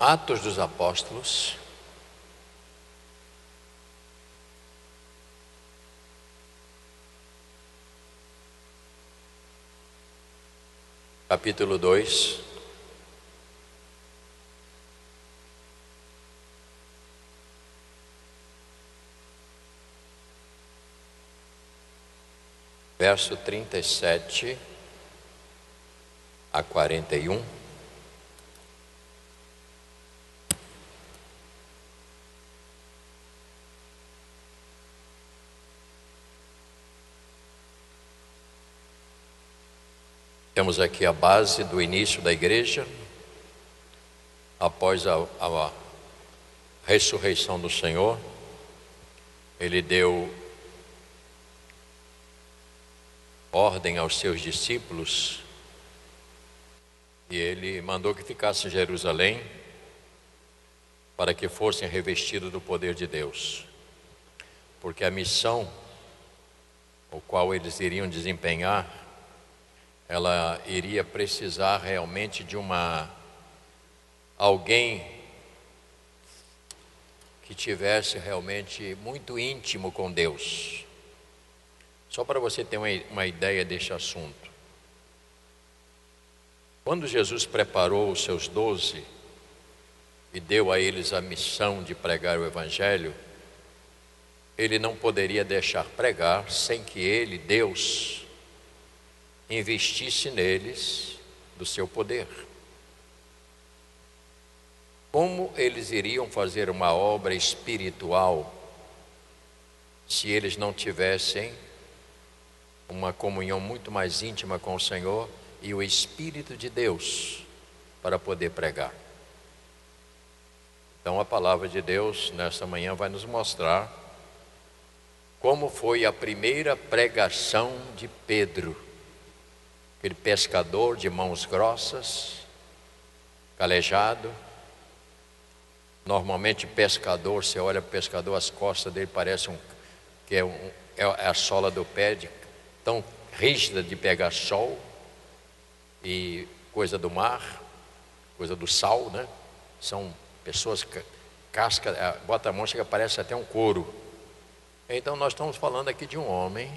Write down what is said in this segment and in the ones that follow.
Atos dos Apóstolos, capítulo 2, verso 37 a 41. Temos aqui a base do início da igreja, após a ressurreição do Senhor. Ele deu ordem aos seus discípulos e ele mandou que ficassem em Jerusalém para que fossem revestidos do poder de Deus, porque a missão o qual eles iriam desempenhar, ela iria precisar realmente de alguém que tivesse realmente muito íntimo com Deus. Só para você ter uma ideia deste assunto. Quando Jesus preparou os seus 12 e deu a eles a missão de pregar o Evangelho, ele não poderia deixar pregar sem que ele, Deus, investisse neles do seu poder. Como eles iriam fazer uma obra espiritual se eles não tivessem uma comunhão muito mais íntima com o Senhor e o Espírito de Deus para poder pregar? Então a palavra de Deus nesta manhã vai nos mostrar como foi a primeira pregação de Pedro, aquele pescador de mãos grossas, calejado. Normalmente pescador, você olha para o pescador, as costas dele parecem que é a sola do pé, tão rígida de pegar sol e coisa do mar, coisa do sal, né? São pessoas casca, bota a mão, chega, parece até um couro. Então nós estamos falando aqui de um homem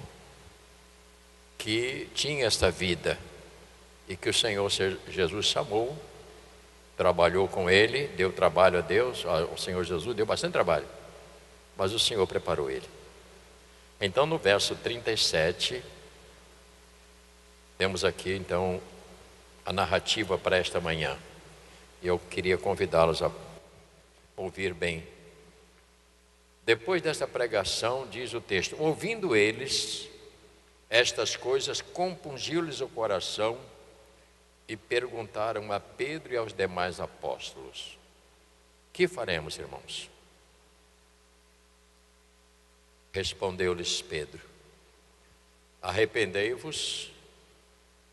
que tinha esta vida e que o Senhor Jesus chamou, trabalhou com ele, deu trabalho a Deus. O Senhor Jesus deu bastante trabalho, mas o Senhor preparou ele. Então no verso 37 temos aqui então a narrativa para esta manhã. Eu queria convidá-los a ouvir bem. Depois desta pregação, diz o texto: ouvindo eles estas coisas, compungiu-lhes o coração e perguntaram a Pedro e aos demais apóstolos: que faremos, irmãos? Respondeu-lhes Pedro: arrependei-vos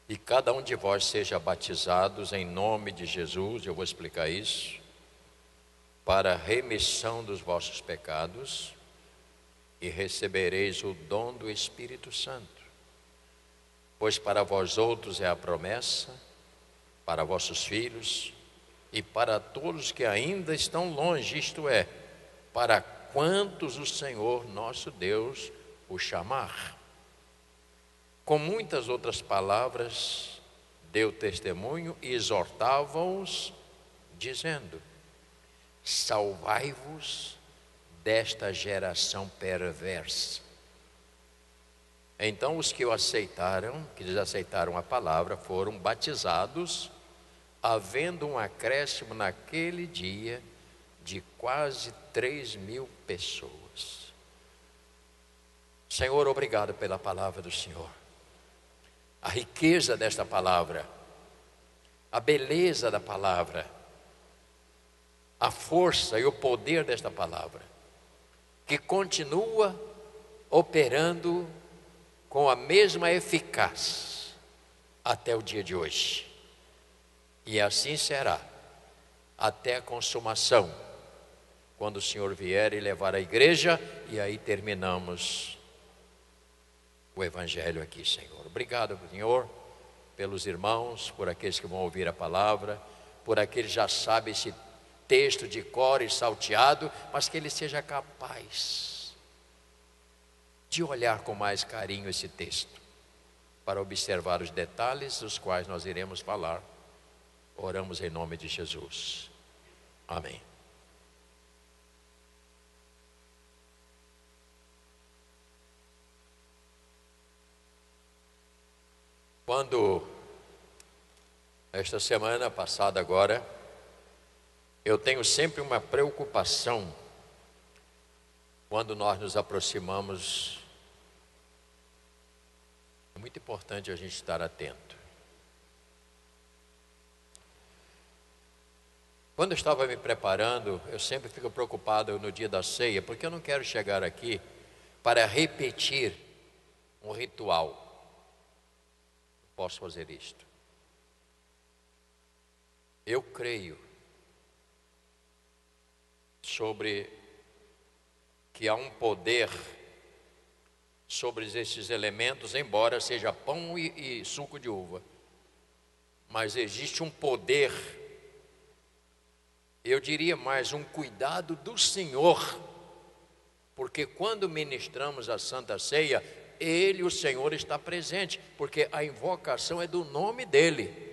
e cada um de vós seja batizados em nome de Jesus, eu vou explicar isso, para a remissão dos vossos pecados, e recebereis o dom do Espírito Santo. Pois para vós outros é a promessa, para vossos filhos e para todos que ainda estão longe, isto é, para quantos o Senhor nosso Deus o chamar. Com muitas outras palavras deu testemunho e exortava-os, dizendo: salvai-vos desta geração perversa. Então os que eles aceitaram a palavra, foram batizados, havendo um acréscimo naquele dia de quase 3.000 pessoas. Senhor, obrigado pela palavra do Senhor. A riqueza desta palavra, a beleza da palavra, a força e o poder desta palavra, que continua operando com a mesma eficácia até o dia de hoje. E assim será até a consumação, quando o Senhor vier e levar a igreja, e aí terminamos o Evangelho aqui, Senhor. Obrigado, Senhor, pelos irmãos, por aqueles que vão ouvir a palavra, por aqueles que já sabem esse texto de cor e salteado, mas que ele seja capaz de olhar com mais carinho esse texto, para observar os detalhes dos quais nós iremos falar. Oramos em nome de Jesus. Amém. Quando, esta semana passada agora, eu tenho sempre uma preocupação quando nós nos aproximamos. É muito importante a gente estar atento. Quando eu estava me preparando, eu sempre fico preocupado no dia da ceia, porque eu não quero chegar aqui para repetir um ritual. Posso fazer isto. Eu creio sobre que há um poder sobre esses elementos, embora seja pão e suco de uva, mas existe um poder, eu diria mais, um cuidado do Senhor, porque quando ministramos a Santa Ceia, Ele, o Senhor, está presente, porque a invocação é do nome dEle.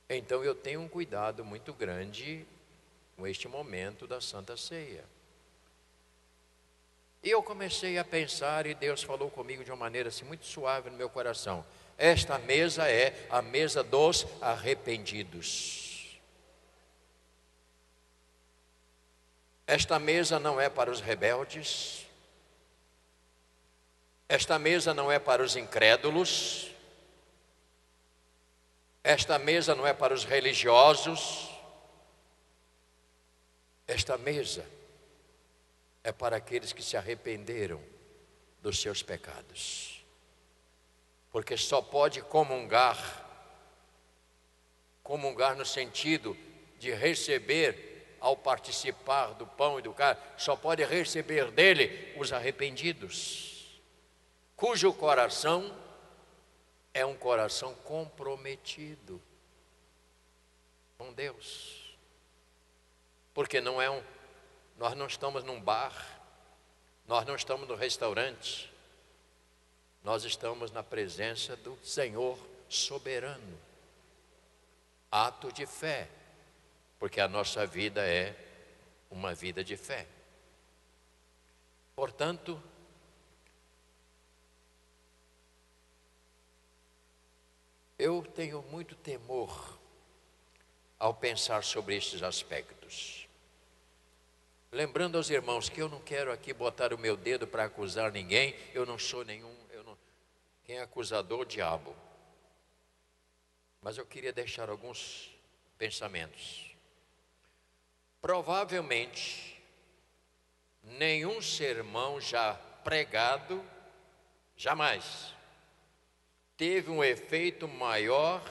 Então eu tenho um cuidado muito grande com este momento da Santa Ceia. E eu comecei a pensar, e Deus falou comigo de uma maneira assim, muito suave no meu coração. Esta mesa é a mesa dos arrependidos. Esta mesa não é para os rebeldes. Esta mesa não é para os incrédulos. Esta mesa não é para os religiosos. Esta mesa é para aqueles que se arrependeram dos seus pecados. Porque só pode comungar no sentido de receber, ao participar do pão e do cálice, só pode receber dele os arrependidos, cujo coração é um coração comprometido com Deus. Porque nós não estamos num bar, nós não estamos no restaurante, nós estamos na presença do Senhor soberano. Ato de fé, porque a nossa vida é uma vida de fé. Portanto, eu tenho muito temor ao pensar sobre estes aspectos. Lembrando aos irmãos que eu não quero aqui botar o meu dedo para acusar ninguém, eu não sou quem é acusador, o diabo. Mas eu queria deixar alguns pensamentos. Provavelmente, nenhum sermão já pregado, jamais, teve um efeito maior,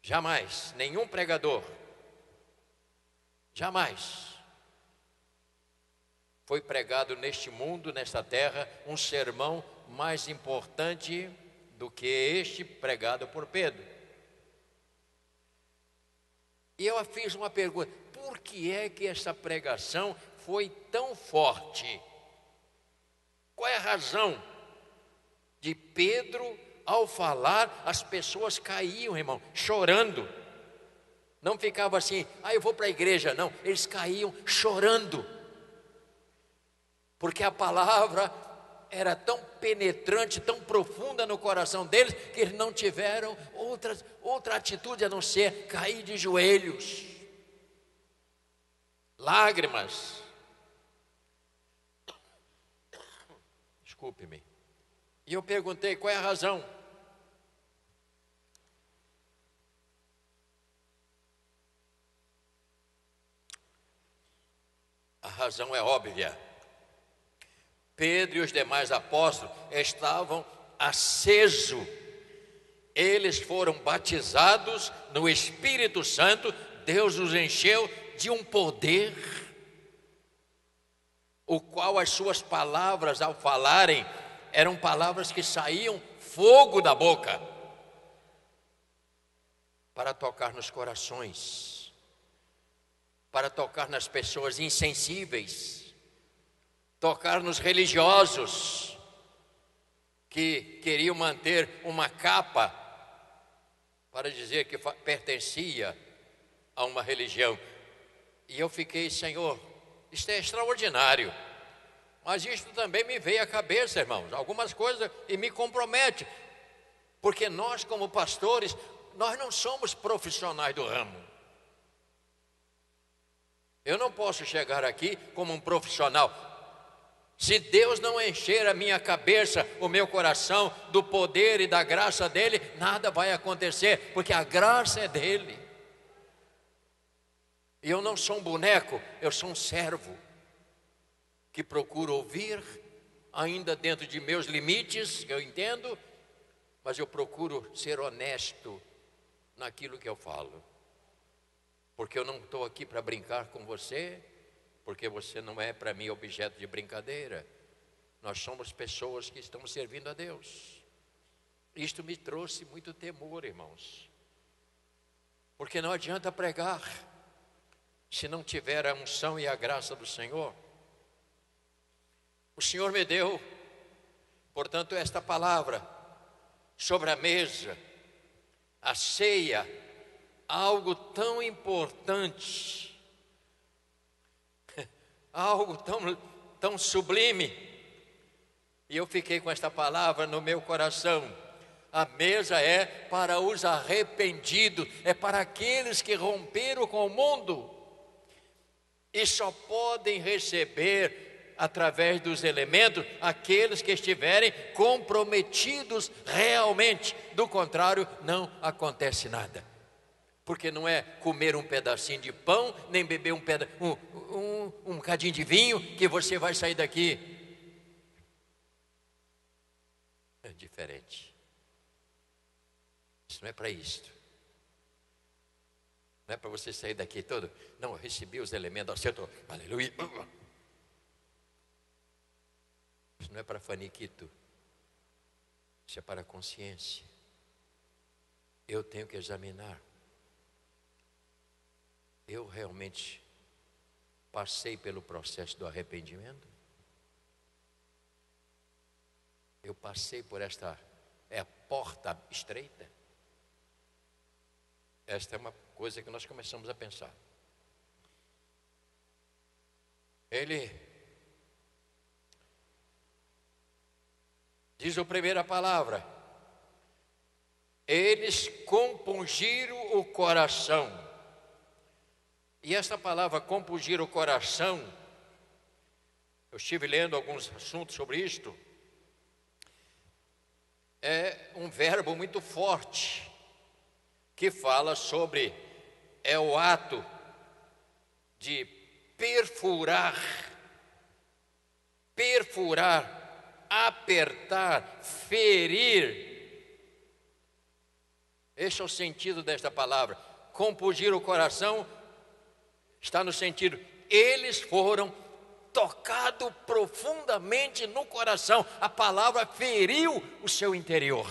jamais, nenhum pregador, jamais, foi pregado neste mundo, nesta terra, um sermão mais importante do que este pregado por Pedro. E eu fiz uma pergunta: por que é que essa pregação foi tão forte? Qual é a razão de Pedro, ao falar, as pessoas caíam, irmão, chorando? Não ficava assim, eu vou para a igreja, não, eles caíam chorando, porque a palavra era tão penetrante, tão profunda no coração deles, que eles não tiveram outra atitude a não ser cair de joelhos, lágrimas. Desculpe-me. E eu perguntei: qual é a razão? A razão é óbvia. Pedro e os demais apóstolos estavam acesos. Eles foram batizados no Espírito Santo. Deus os encheu de um poder, o qual as suas palavras, ao falarem, eram palavras que saíam fogo da boca. para tocar nos corações, para tocar nas pessoas insensíveis, tocar nos religiosos que queriam manter uma capa para dizer que pertencia a uma religião. E eu fiquei, Senhor, isto é extraordinário. Mas isto também me veio à cabeça, irmãos, algumas coisas, e me compromete. Porque nós, como pastores, nós não somos profissionais do ramo. Eu não posso chegar aqui como um profissional. Se Deus não encher a minha cabeça, o meu coração, do poder e da graça dEle, nada vai acontecer, porque a graça é dEle. E eu não sou um boneco, eu sou um servo, que procuro ouvir, ainda dentro de meus limites, que eu entendo, mas eu procuro ser honesto naquilo que eu falo. Porque eu não estou aqui para brincar com você, porque você não é para mim objeto de brincadeira. Nós somos pessoas que estamos servindo a Deus. Isto me trouxe muito temor, irmãos. Porque não adianta pregar se não tiver a unção e a graça do Senhor. O Senhor me deu, portanto, esta palavra sobre a mesa, a ceia, algo tão importante, algo tão sublime. E eu fiquei com esta palavra no meu coração. A mesa é para os arrependidos, é para aqueles que romperam com o mundo e só podem receber através dos elementos aqueles que estiverem comprometidos realmente. Do contrário, não acontece nada. Porque não é comer um pedacinho de pão, nem beber um bocadinho de vinho que você vai sair daqui. É diferente. Isso não é para isto. Não é para você sair daqui todo. Não, eu recebi os elementos, acertou. Aleluia. Isso não é para faniquito. Isso é para a consciência. Eu tenho que examinar. Eu realmente passei pelo processo do arrependimento? Eu passei por esta porta estreita? Esta é uma coisa que nós começamos a pensar. Ele diz a primeira palavra: eles compungiram o coração. E esta palavra compungir o coração, eu estive lendo alguns assuntos sobre isto, é um verbo muito forte, que fala sobre, é o ato de perfurar, apertar, ferir. Esse é o sentido desta palavra. Compungir o coração está no sentido, eles foram tocados profundamente no coração. A palavra feriu o seu interior.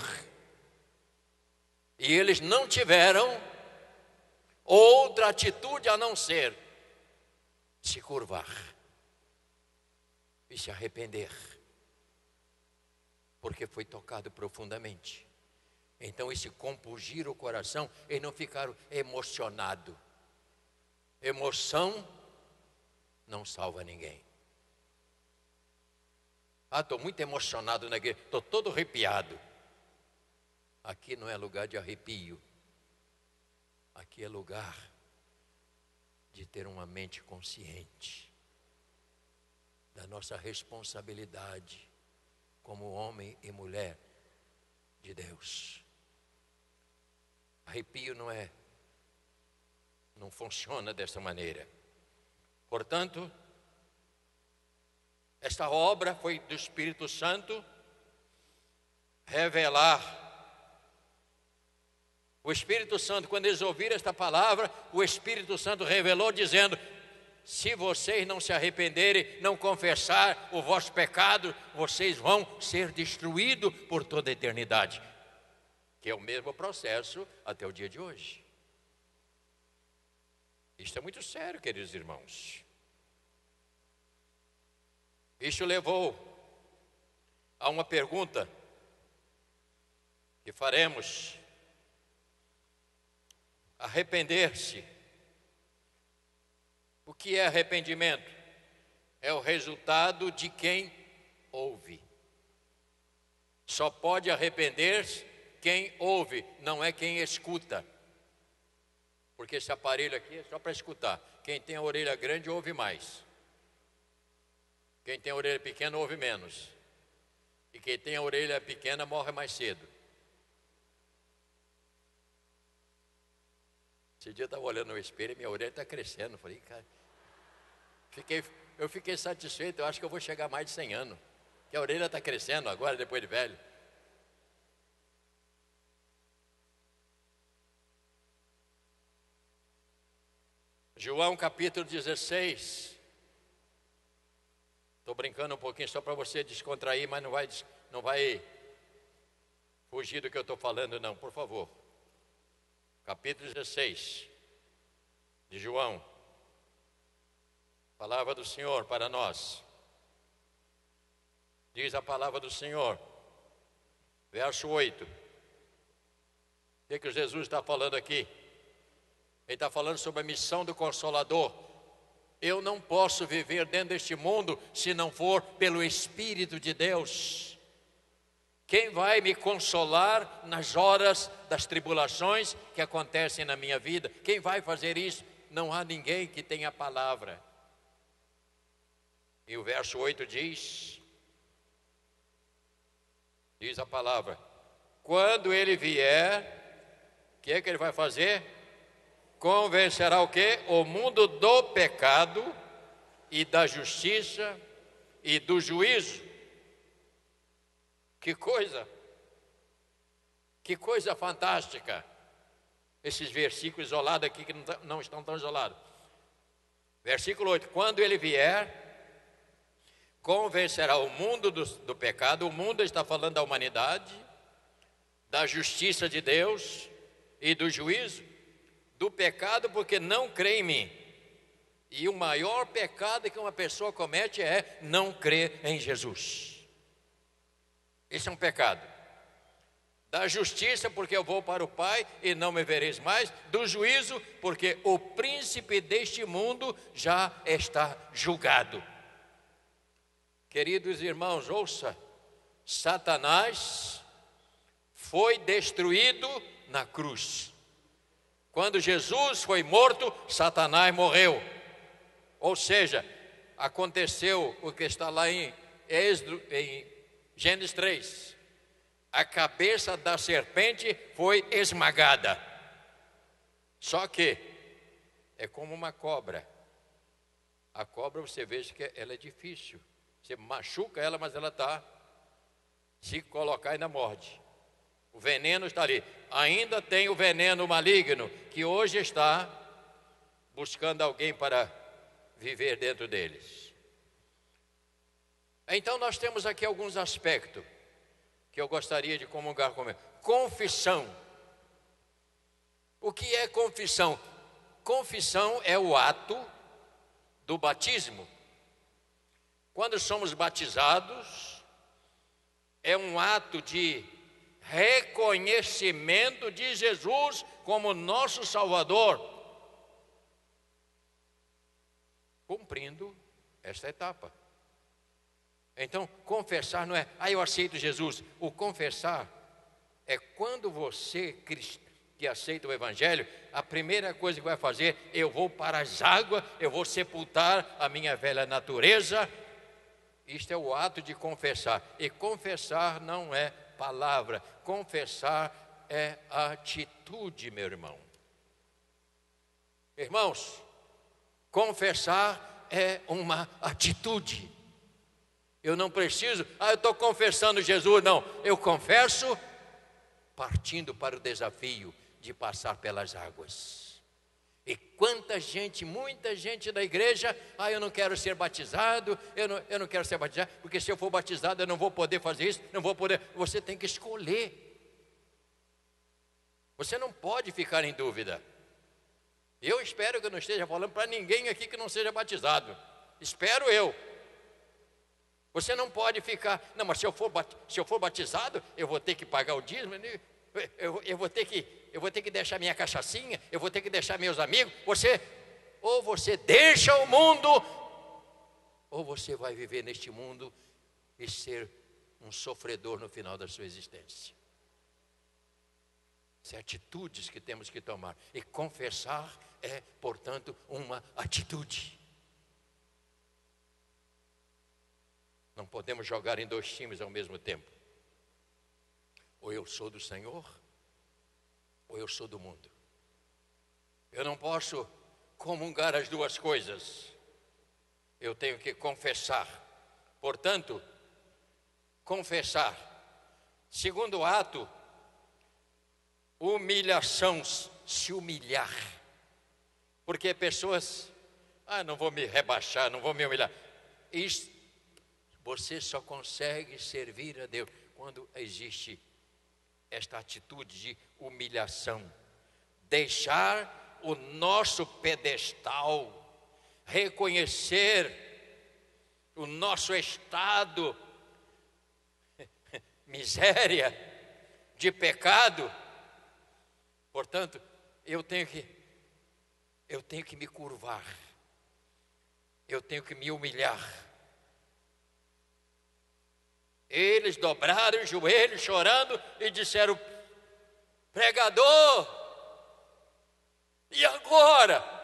E eles não tiveram outra atitude a não ser se curvar e se arrepender, porque foi tocado profundamente. Então esse compungir o coração, eles não ficaram emocionados. Emoção não salva ninguém. Estou muito emocionado na igreja, estou todo arrepiado. Aqui não é lugar de arrepio. Aqui é lugar de ter uma mente consciente da nossa responsabilidade como homem e mulher de Deus. Arrepio não funciona desta maneira. Portanto, esta obra foi do Espírito Santo revelar. O Espírito Santo, quando eles ouviram esta palavra, o Espírito Santo revelou dizendo: se vocês não se arrependerem, não confessar o vosso pecado, vocês vão ser destruídos por toda a eternidade. Que é o mesmo processo até o dia de hoje. Isso é muito sério, queridos irmãos. Isso levou a uma pergunta que faremos: arrepender-se. O que é arrependimento? É o resultado de quem ouve. Só pode arrepender-se quem ouve, não é quem escuta. Porque esse aparelho aqui é só para escutar. Quem tem a orelha grande ouve mais. Quem tem a orelha pequena ouve menos. E quem tem a orelha pequena morre mais cedo. Esse dia eu estava olhando no espelho e minha orelha está crescendo. Falei, cara, eu fiquei satisfeito. Eu acho que eu vou chegar a mais de 100 anos. Que a orelha está crescendo agora, depois de velho. João capítulo 16. Estou brincando um pouquinho só para você descontrair, mas não vai fugir do que eu estou falando não, por favor. Capítulo 16 de João. Palavra do Senhor para nós. Diz a palavra do Senhor, verso 8. O que Jesus está falando aqui? Ele está falando sobre a missão do Consolador. Eu não posso viver dentro deste mundo se não for pelo Espírito de Deus. Quem vai me consolar nas horas das tribulações que acontecem na minha vida? Quem vai fazer isso? Não há ninguém que tenha a palavra. E o verso 8 diz a palavra: quando ele vier, o que é que ele vai fazer? Convencerá o quê? O mundo do pecado e da justiça e do juízo. Que coisa fantástica. Esses versículos isolados aqui que não estão tão isolados. Versículo 8: quando ele vier, convencerá o mundo do pecado. O mundo está falando da humanidade, da justiça de Deus e do juízo. Do pecado porque não crê em mim. E o maior pecado que uma pessoa comete é não crer em Jesus. Esse é um pecado. Da justiça porque eu vou para o Pai e não me vereis mais. Do juízo porque o príncipe deste mundo já está julgado. Queridos irmãos, ouça: Satanás foi destruído na cruz. Quando Jesus foi morto, Satanás morreu. Ou seja, aconteceu o que está lá em Gênesis 3. A cabeça da serpente foi esmagada. Só que é como uma cobra. A cobra, você veja que ela é difícil. Você machuca ela, mas ela está. Se colocar, ainda morde. O veneno está ali. Ainda tem o veneno maligno, que hoje está buscando alguém para viver dentro deles. Então nós temos aqui alguns aspectos que eu gostaria de comungar com ele. Confissão. O que é confissão? Confissão é o ato do batismo. Quando somos batizados, é um ato de reconhecimento de Jesus como nosso Salvador, cumprindo esta etapa. Então, confessar não é, eu aceito Jesus. O confessar é quando você, que aceita o Evangelho, a primeira coisa que vai fazer, eu vou para as águas, eu vou sepultar a minha velha natureza. Isto é o ato de confessar. E confessar não é palavra, confessar é atitude, meu irmão. Irmãos, confessar é uma atitude. Eu não preciso, eu estou confessando Jesus, não. Eu confesso partindo para o desafio de passar pelas águas. E quanta gente, muita gente da igreja, eu não quero ser batizado, eu não quero ser batizado, porque se eu for batizado eu não vou poder fazer isso, não vou poder. Você tem que escolher. Você não pode ficar em dúvida. Eu espero que eu não esteja falando para ninguém aqui que não seja batizado. Espero eu. Você não pode ficar, não, mas se eu for batizado, eu vou ter que pagar o dízimo, eu vou ter que deixar minha cachaçinha, eu vou ter que deixar meus amigos. Ou você deixa o mundo, ou você vai viver neste mundo e ser um sofredor no final da sua existência. São atitudes que temos que tomar. E confessar é, portanto, uma atitude. Não podemos jogar em dois times ao mesmo tempo. Ou eu sou do Senhor, ou eu sou do mundo. Eu não posso comungar as duas coisas. Eu tenho que confessar. Portanto, confessar. Segundo ato, humilhação, se humilhar. Porque pessoas, não vou me rebaixar, não vou me humilhar. Isso, você só consegue servir a Deus quando existe esta atitude de humilhação. Deixar o nosso pedestal, reconhecer o nosso estado, miséria, de pecado. Portanto, eu tenho que me curvar, eu tenho que me humilhar. Eles dobraram os joelhos chorando e disseram: pregador, e agora?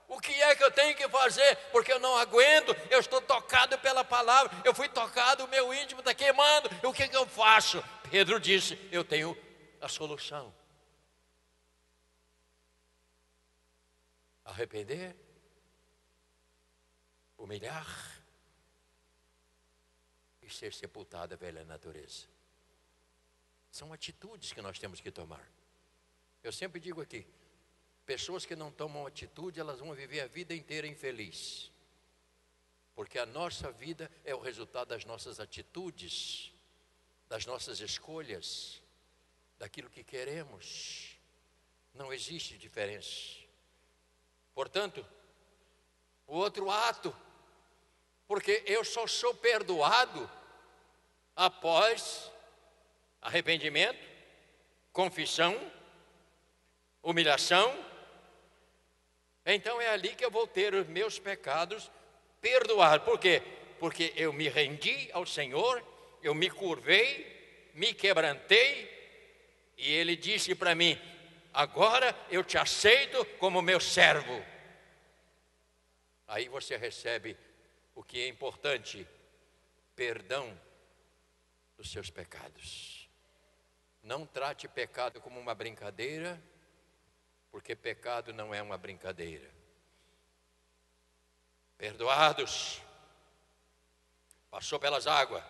O que é que eu tenho que fazer? Porque eu não aguento, eu estou tocado pela palavra, eu fui tocado, o meu íntimo está queimando, o que eu faço? Pedro disse: eu tenho a solução. Arrepender, humilhar e ser sepultada a velha natureza. São atitudes que nós temos que tomar. Eu sempre digo aqui, pessoas que não tomam atitude, elas vão viver a vida inteira infeliz. Porque a nossa vida é o resultado das nossas atitudes, das nossas escolhas, daquilo que queremos. Não existe diferença. Portanto, o outro ato, porque eu só sou perdoado após arrependimento, confissão, humilhação. Então é ali que eu vou ter os meus pecados perdoados. Por quê? Porque eu me rendi ao Senhor, eu me curvei, me quebrantei, e Ele disse para mim: agora eu te aceito como meu servo. Aí você recebe o que é importante: perdão dos seus pecados. Não trate pecado como uma brincadeira, porque pecado não é uma brincadeira. Perdoados, passou pelas águas,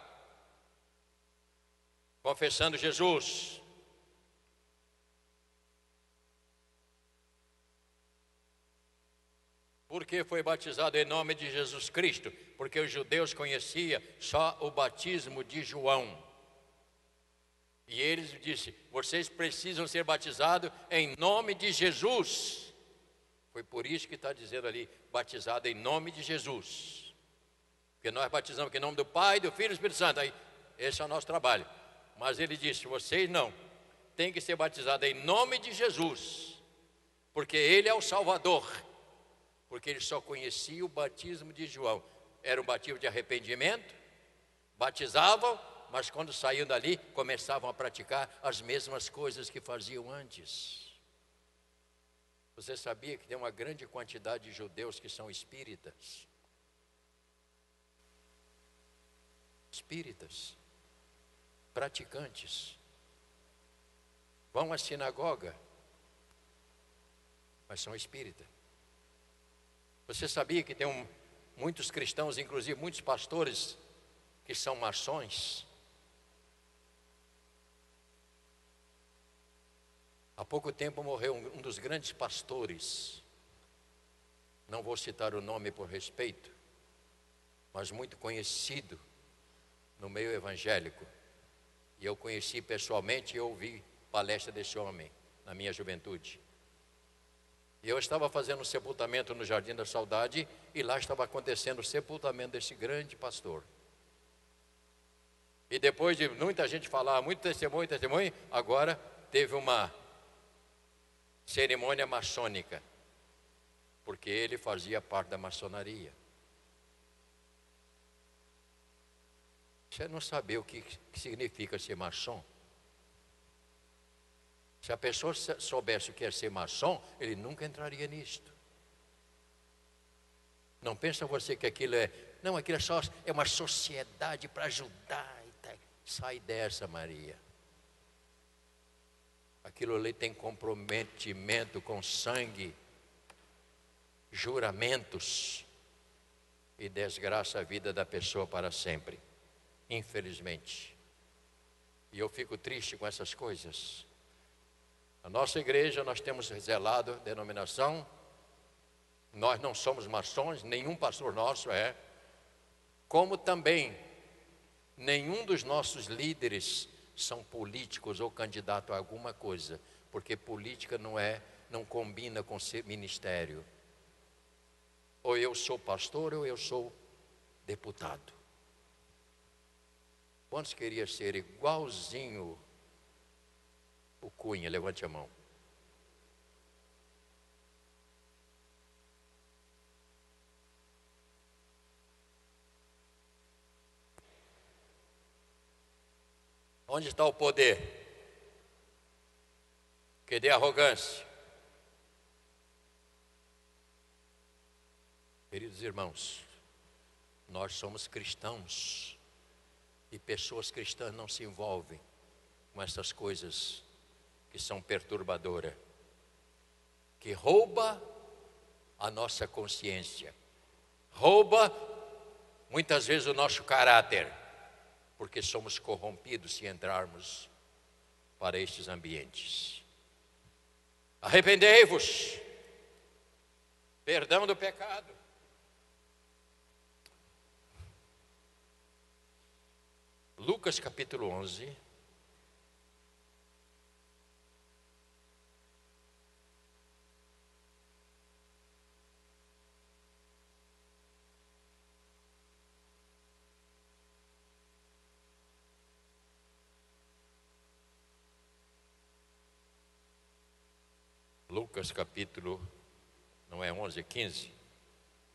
confessando Jesus. Por que foi batizado em nome de Jesus Cristo? Porque os judeus conheciam só o batismo de João. E eles disseram: vocês precisam ser batizados em nome de Jesus. Foi por isso que está dizendo ali, batizado em nome de Jesus. Porque nós batizamos em nome do Pai, do Filho e do Espírito Santo. Aí, esse é o nosso trabalho. Mas ele disse: vocês não, tem que ser batizados em nome de Jesus. Porque Ele é o Salvador. Porque eles só conheciam o batismo de João. Era um batismo de arrependimento, batizavam, mas quando saíam dali, começavam a praticar as mesmas coisas que faziam antes. Você sabia que tem uma grande quantidade de judeus que são espíritas? Espíritas, praticantes, vão à sinagoga, mas são espíritas. Você sabia que tem muitos cristãos, inclusive muitos pastores, que são maçons? Há pouco tempo morreu um dos grandes pastores, não vou citar o nome por respeito, mas muito conhecido no meio evangélico. E eu conheci pessoalmente e ouvi palestra desse homem na minha juventude. E eu estava fazendo um sepultamento no Jardim da Saudade, e lá estava acontecendo o sepultamento desse grande pastor. E depois de muita gente falar, muito testemunho, agora teve uma cerimônia maçônica, porque ele fazia parte da maçonaria. Você não sabe o que significa ser maçom? Se a pessoa soubesse o que é ser maçom, ele nunca entraria nisto. Não pensa você que aquilo é... Não, aquilo é uma sociedade para ajudar. Sai dessa, Maria. Aquilo ali tem comprometimento com sangue, juramentos, e desgraça a vida da pessoa para sempre, infelizmente. E eu fico triste com essas coisas. A nossa igreja, nós temos zelado denominação, nós não somos maçons, nenhum pastor nosso é, como também nenhum dos nossos líderes são políticos ou candidato a alguma coisa, porque política não combina com ser ministério. Ou eu sou pastor ou eu sou deputado. Quantos queriam ser igualzinho o Cunha? Levante a mão. Onde está o poder? Cadê a arrogância? Queridos irmãos, nós somos cristãos e pessoas cristãs não se envolvem com essas coisas que são perturbadoras, que rouba a nossa consciência, rouba muitas vezes o nosso caráter, porque somos corrompidos se entrarmos para estes ambientes. Arrependei-vos, perdão do pecado. Lucas capítulo 11. Lucas capítulo, não é 11, é 15,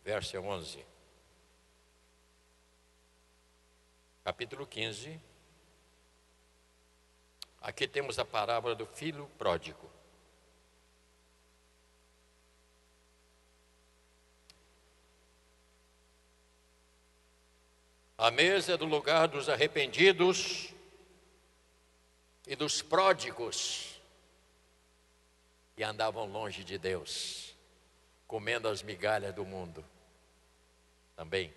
verso 11. Capítulo 15. Aqui temos a parábola do filho pródigo. A mesa é do lugar dos arrependidos e dos pródigos, que andavam longe de Deus, comendo as migalhas do mundo. Também.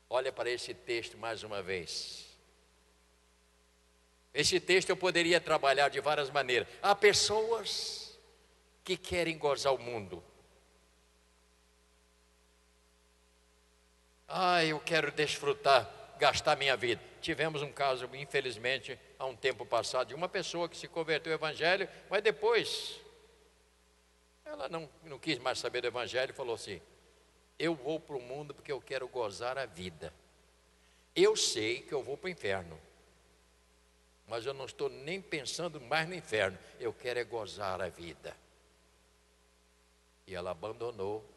Olha para esse texto mais uma vez. Esse texto eu poderia trabalhar de várias maneiras. Há pessoas que querem gozar o mundo. Eu quero desfrutar, gastar minha vida. Tivemos um caso, infelizmente, há um tempo passado, de uma pessoa que se converteu ao Evangelho, mas depois ela não quis mais saber do Evangelho e falou assim: eu vou para o mundo porque eu quero gozar a vida. Eu sei que eu vou para o inferno, mas eu não estou nem pensando mais no inferno, eu quero é gozar a vida. E ela abandonou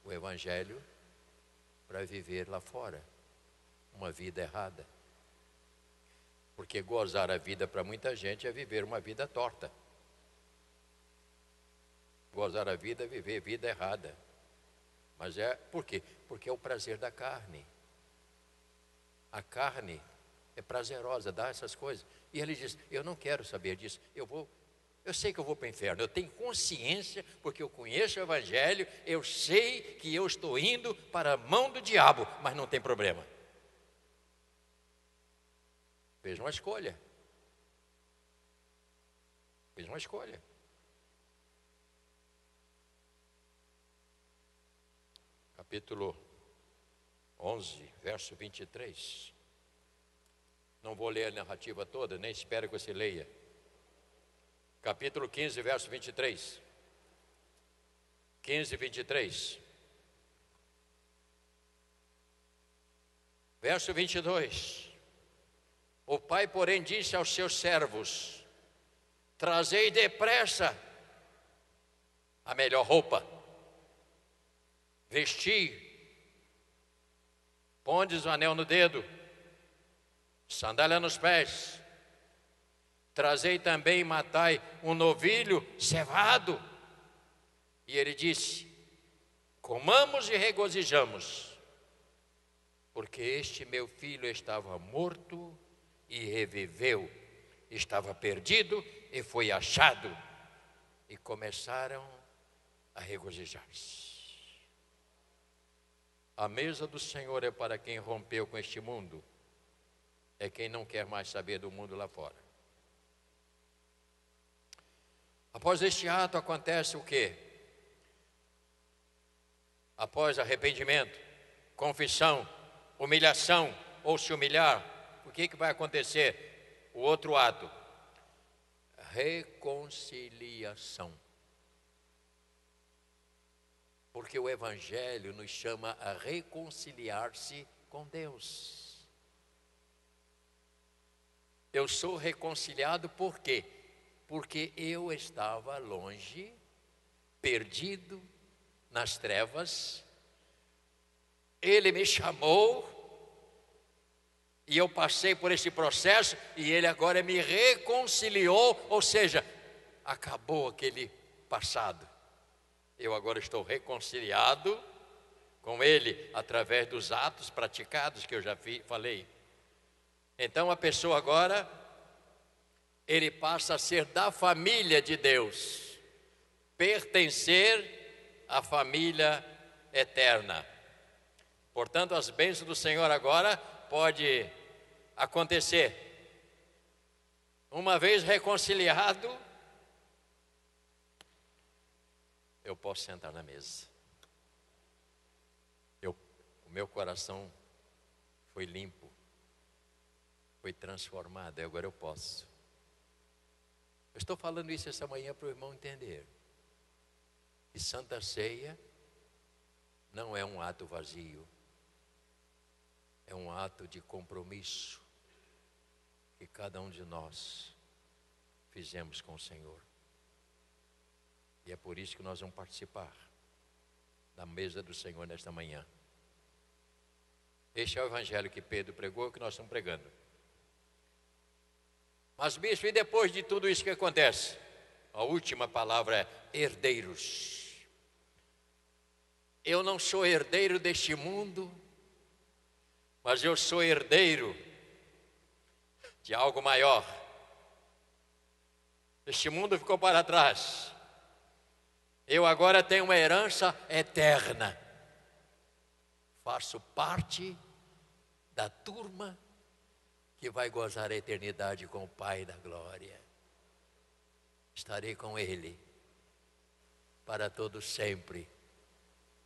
o Evangelho para viver lá fora, uma vida errada. Porque gozar a vida para muita gente é viver uma vida torta. Gozar a vida é viver vida errada. Mas por quê? Porque é o prazer da carne. A carne é prazerosa, dá essas coisas. E ele diz: eu não quero saber disso, eu sei que eu vou para o inferno, eu tenho consciência, porque eu conheço o Evangelho, eu sei que eu estou indo para a mão do diabo, mas não tem problema. Fez uma escolha. Fez uma escolha. Capítulo 11, verso 23. Não vou ler a narrativa toda, nem espero que você leia. capítulo 15, verso 23. 15, 23. Verso 22. O pai, porém, disse aos seus servos: trazei depressa a melhor roupa, vesti, pondes o anel no dedo, sandália nos pés, trazei também e matai um novilho cevado. E ele disse: comamos e regozijamos, porque este meu filho estava morto e reviveu, estava perdido e foi achado. E começaram a regozijar-se. A mesa do Senhor é para quem rompeu com este mundo, é quem não quer mais saber do mundo lá fora. Após este ato acontece o quê? Após arrependimento, confissão, humilhação ou se humilhar, o que vai acontecer? O outro ato, reconciliação. Porque o Evangelho nos chama a reconciliar-se com Deus. Eu sou reconciliado por quê? Porque eu estava longe, perdido nas trevas. Ele me chamou e eu passei por esse processo e ele agora me reconciliou, ou seja, acabou aquele passado. Eu agora estou reconciliado com ele através dos atos praticados que eu já falei. Então a pessoa agora, ele passa a ser da família de Deus, pertencer à família eterna. Portanto, as bênçãos do Senhor agora pode acontecer. Uma vez reconciliado, eu posso sentar na mesa. O meu coração foi limpo, foi transformado, e agora eu posso. Eu estou falando isso essa manhã para o irmão entender. E Santa Ceia não é um ato vazio, é um ato de compromisso que cada um de nós fizemos com o Senhor. E é por isso que nós vamos participar da mesa do Senhor nesta manhã. Este é o evangelho que Pedro pregou, que nós estamos pregando. Mas bispo, e depois de tudo isso que acontece? A última palavra é herdeiros. Eu não sou herdeiro deste mundo, mas eu sou herdeiro de algo maior. Este mundo ficou para trás. Eu agora tenho uma herança eterna. Faço parte da turma que vai gozar a eternidade com o Pai da glória. Estarei com Ele para todo sempre.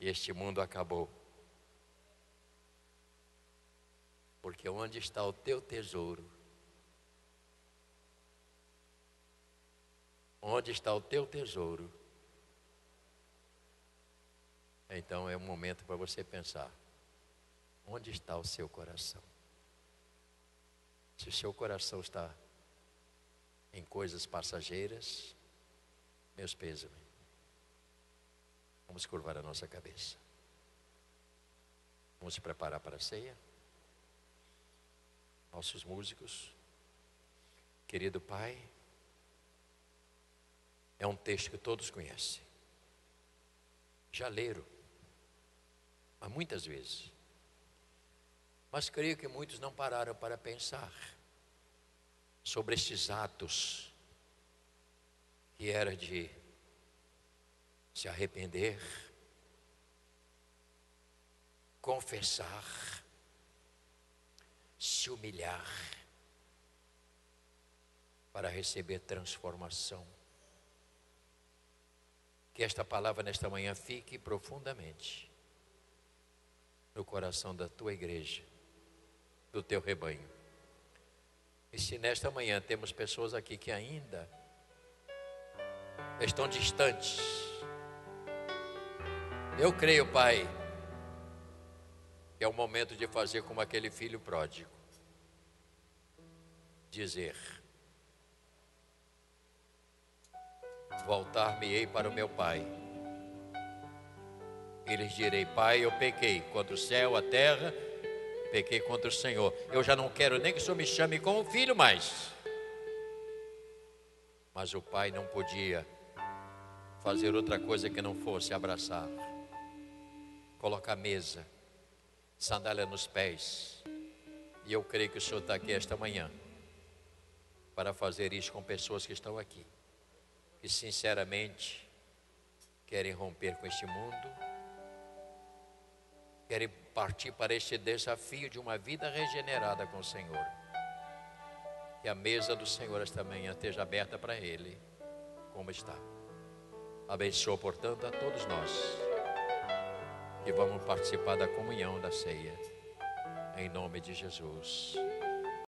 E este mundo acabou. Porque onde está o teu tesouro? Onde está o teu tesouro? Então é um momento para você pensar. Onde está o seu coração? Se o seu coração está em coisas passageiras, meus pêsames. Vamos curvar a nossa cabeça. Vamos se preparar para a ceia. Nossos músicos. Querido Pai, é um texto que todos conhecem. Já leram, mas muitas vezes. Mas creio que muitos não pararam para pensar sobre estes atos que era de se arrepender, confessar, se humilhar para receber transformação. Que esta palavra nesta manhã fique profundamente no coração da tua igreja, do teu rebanho. E se nesta manhã temos pessoas aqui que ainda estão distantes. Eu creio, Pai, que é o momento de fazer como aquele filho pródigo. Dizer: voltar-me-ei para o meu pai. E lhes direi: Pai, eu pequei contra o céu, a terra, pequei contra o Senhor. Eu já não quero nem que o Senhor me chame como filho mais. Mas o pai não podia fazer outra coisa que não fosse abraçar, colocar mesa, sandália nos pés. E eu creio que o Senhor está aqui esta manhã para fazer isso com pessoas que estão aqui, que sinceramente querem romper com este mundo, querem partir para este desafio de uma vida regenerada com o Senhor. Que a mesa do Senhor esta manhã esteja aberta para Ele, como está. Abençoa, portanto, a todos nós que vamos participar da comunhão da ceia, em nome de Jesus.